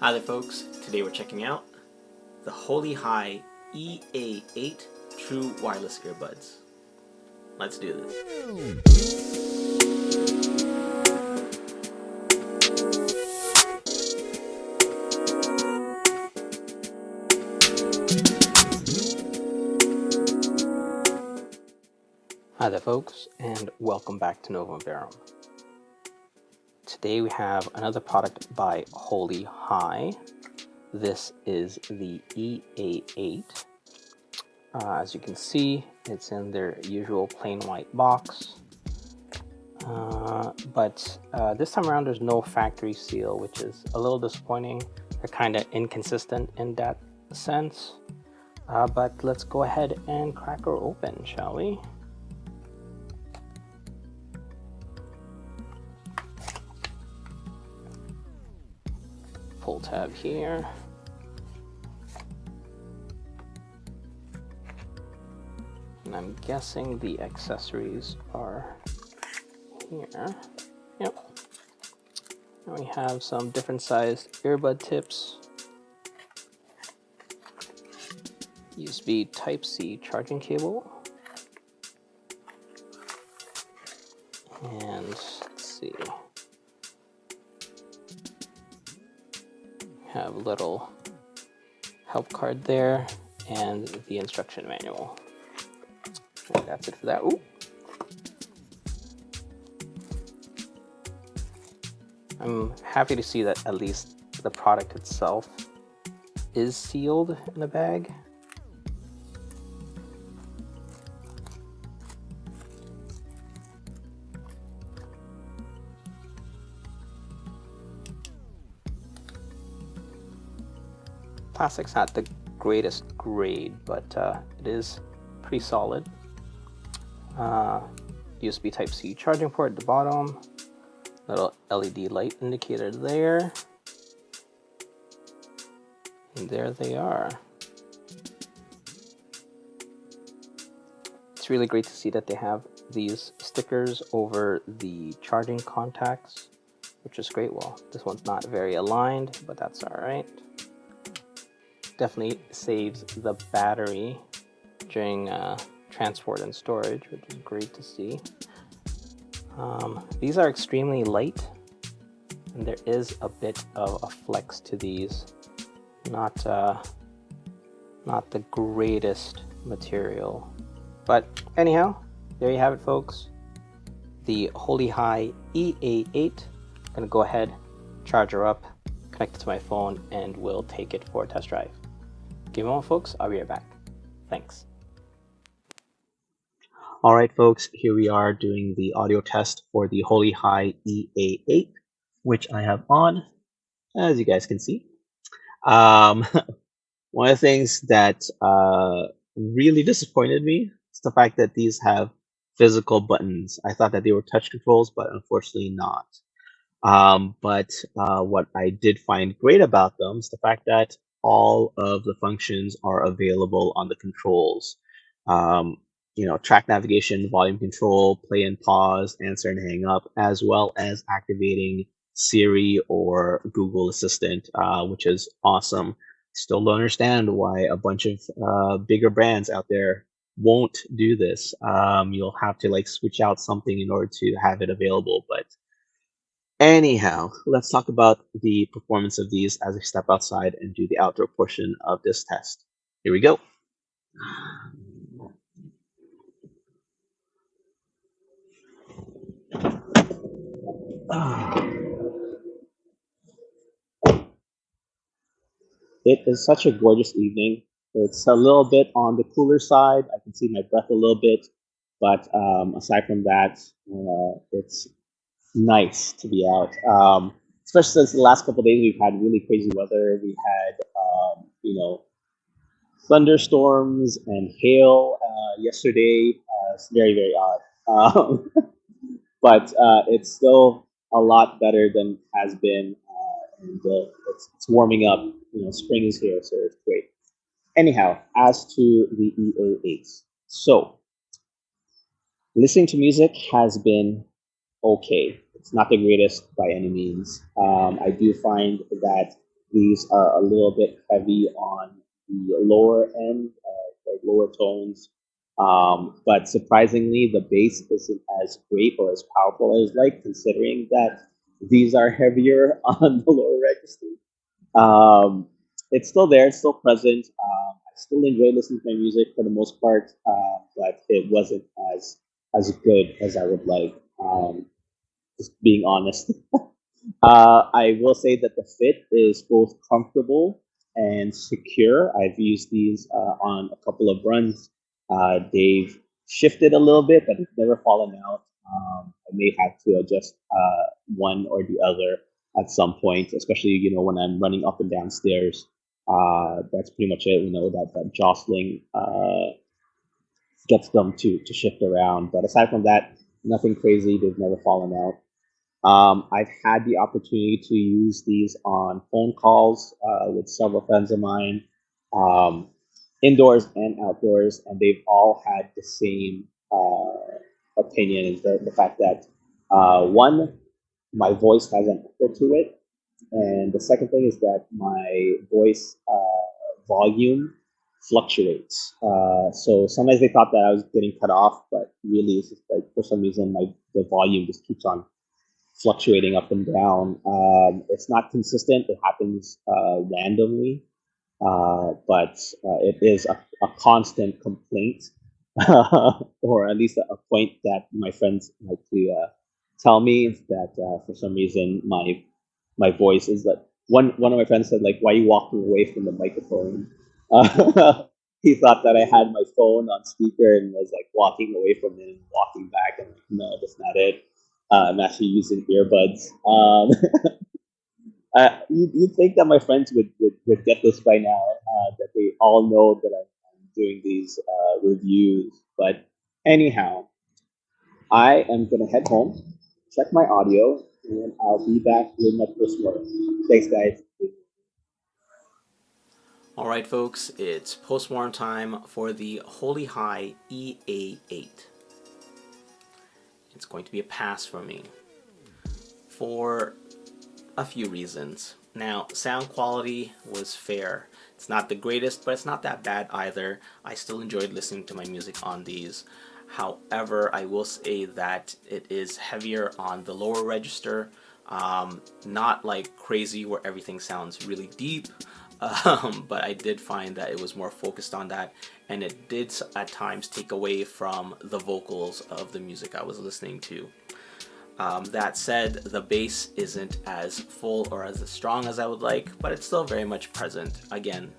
Hi there folks, today we're checking out the HolyHigh EA8 True Wireless Earbuds. Let's do this. Hi there folks, and welcome back to Novum Verum. Today we have another product by HolyHigh. This is the EA8. As you can see, it's in their usual plain white box. But this time around there's no factory seal, which is a little disappointing. They're kind of inconsistent in that sense. But let's go ahead and crack her open, shall we? Pull tab here. And I'm guessing the accessories are here. Yep. And we have some different sized earbud tips. USB Type-C charging cable. And let's see. Have a little help card there and the instruction manual. And that's it for that. Ooh. I'm happy to see that at least the product itself is sealed in a bag. Plastic's not the greatest grade, but it is pretty solid. USB Type-C charging port at the bottom. Little LED light indicator there. And there they are. It's really great to see that they have these stickers over the charging contacts, which is great. Well, this one's not very aligned, but that's all right. Definitely saves the battery during transport and storage, which is great to see. These are extremely light, and there is a bit of a flex to these. Not the greatest material, but anyhow, there you have it, folks. The HolyHigh EA8. I'm gonna go ahead, charge her up, connect it to my phone, and we'll take it for a test drive. Give me a moment, folks. I'll be right back. Thanks. All right, folks, here we are doing the audio test for the HolyHigh EA8, which I have on, as you guys can see. One of the things that really disappointed me is the fact that these have physical buttons. I thought that they were touch controls, but unfortunately not. But what I did find great about them is the fact that all of the functions are available on the controls. Track navigation, volume control, play and pause, answer and hang up, as well as activating Siri or Google Assistant, which is awesome. Still don't understand why a bunch of bigger brands out there won't do this. You'll have to switch out something in order to have it available. But anyhow, let's talk about the performance of these as I step outside and do the outdoor portion of this test. Here we go. It is such a gorgeous evening. It's a little bit on the cooler side. I can see my breath a little bit, but aside from that, it's nice to be out. Especially since the last couple of days we've had really crazy weather. We had, thunderstorms and hail yesterday. It's very, very odd. But it's still a lot better than it has been. And it's warming up. Spring is here, so it's great. Anyhow, as to the EA8s. So, listening to music has been okay. It's not the greatest by any means. I do find that These are a little bit heavy on the lower end, like lower tones. But surprisingly, the bass isn't as great or as powerful as like, considering that these are heavier on the lower register. Um, it's still there, it's still present. I still enjoy listening to my music for the most part, but it wasn't as good as I would like. Just being honest. I will say that the fit is both comfortable and secure. I've used these on a couple of runs. They've shifted a little bit, but it's never fallen out. I may have to adjust one or the other at some point, especially when I'm running up and down stairs. That's pretty much it. That jostling gets them to shift around. But aside from that, nothing crazy. They've never fallen out. I've had the opportunity to use these on phone calls with several friends of mine, um, indoors and outdoors, and they've all had the same opinion. Is the fact that one, my voice has an echo to it, and the second thing is that my voice volume fluctuates. So sometimes they thought that I was getting cut off, but really it's just like for some reason the volume just keeps on fluctuating up and down. It's not consistent. It happens randomly, but it is a constant complaint, or at least a point that my friends like to tell me that for some reason my voice is like one of my friends said like, "Why are you walking away from the microphone?" He thought that I had my phone on speaker and was like walking away from it and walking back. And like, no, that's not it. I'm actually using earbuds. You'd think that my friends would get this by now, that they all know that I'm doing these reviews. But anyhow, I am going to head home, check my audio, and I'll be back with my first word. Thanks, guys. All right, folks, it's postmortem time for the HolyHigh EA8. It's going to be a pass for me for a few reasons. Now, sound quality was fair. It's not the greatest, but it's not that bad either. I still enjoyed listening to my music on these. However, I will say that it is heavier on the lower register. Not like crazy where everything sounds really deep, but I did find that it was more focused on that, and it did at times take away from the vocals of the music I was listening to. That said, the bass isn't as full or as strong as I would like, but it's still very much present. Again,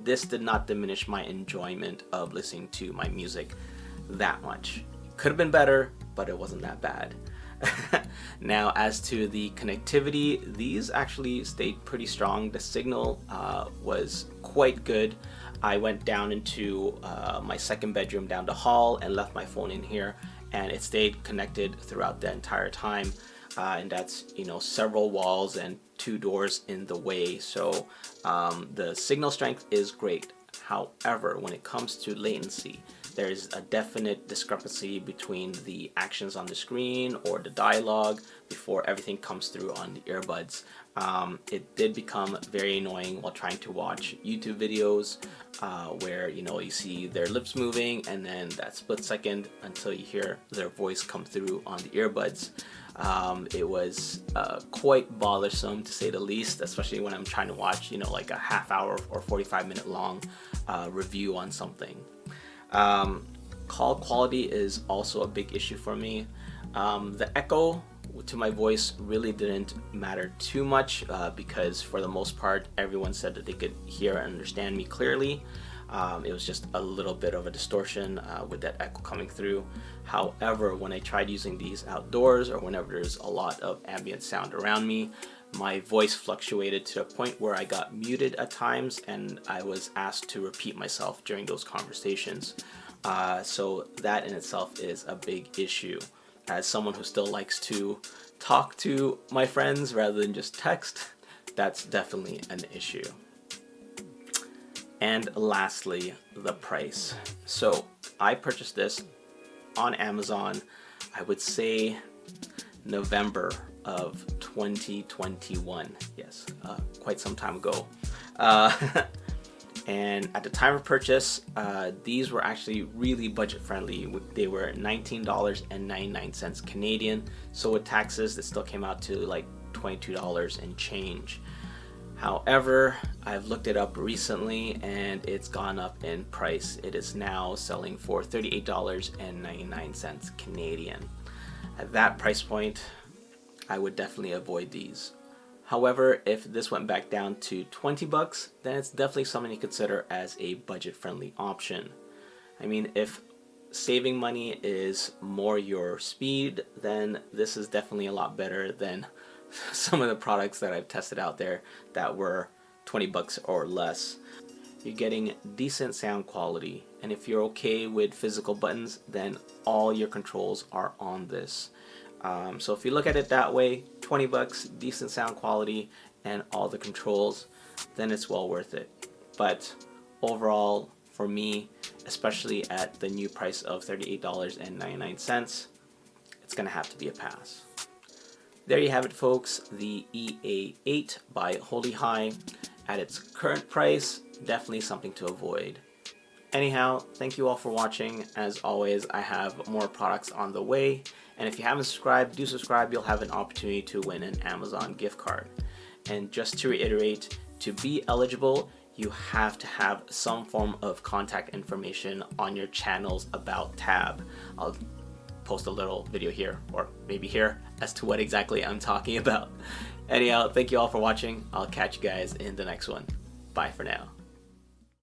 this did not diminish my enjoyment of listening to my music that much. Could have been better, but it wasn't that bad. Now, as to the connectivity, these actually stayed pretty strong. The signal was quite good. I went down into my second bedroom down the hall and left my phone in here, and it stayed connected throughout the entire time. And that's several walls and 2 doors in the way, so the signal strength is great. However, when it comes to latency, there's a definite discrepancy between the actions on the screen or the dialogue before everything comes through on the earbuds. It did become very annoying while trying to watch YouTube videos where you see their lips moving, and then that split second until you hear their voice come through on the earbuds. It was quite bothersome, to say the least, especially when I'm trying to watch like a half hour or 45-minute long review on something. Call quality is also a big issue for me. The echo to my voice really didn't matter too much because for the most part everyone said that they could hear and understand me clearly. It was just a little bit of a distortion with that echo coming through. However, when I tried using these outdoors or whenever there's a lot of ambient sound around me, my voice fluctuated to a point where I got muted at times, and I was asked to repeat myself during those conversations. So that in itself is a big issue. As someone who still likes to talk to my friends rather than just text, that's definitely an issue. And lastly, the price. So I purchased this on Amazon, I would say November of 2021. Yes, quite some time ago. And at the time of purchase, these were actually really budget friendly. They were $19.99 Canadian. So with taxes, it still came out to like $22 and change. However, I've looked it up recently and it's gone up in price. It is now selling for $38.99 Canadian. At that price point, I would definitely avoid these. However, if this went back down to 20 bucks, then it's definitely something to consider as a budget-friendly option. I mean, if saving money is more your speed, then this is definitely a lot better than some of the products that I've tested out there that were 20 bucks or less. You're getting decent sound quality, and if you're okay with physical buttons, then all your controls are on this. So if you look at it that way, 20 bucks, decent sound quality, and all the controls, then it's well worth it. But overall, for me, especially at the new price of $38.99, it's gonna have to be a pass. There you have it, folks, the EA8 by HolyHigh. At its current price, definitely something to avoid. Anyhow, thank you all for watching. As always, I have more products on the way. And if you haven't subscribed, do subscribe. You'll have an opportunity to win an Amazon gift card. And just to reiterate, to be eligible, you have to have some form of contact information on your channel's About tab. I'll post a little video here, or maybe here, as to what exactly I'm talking about. Anyhow, thank you all for watching. I'll catch you guys in the next one. Bye for now.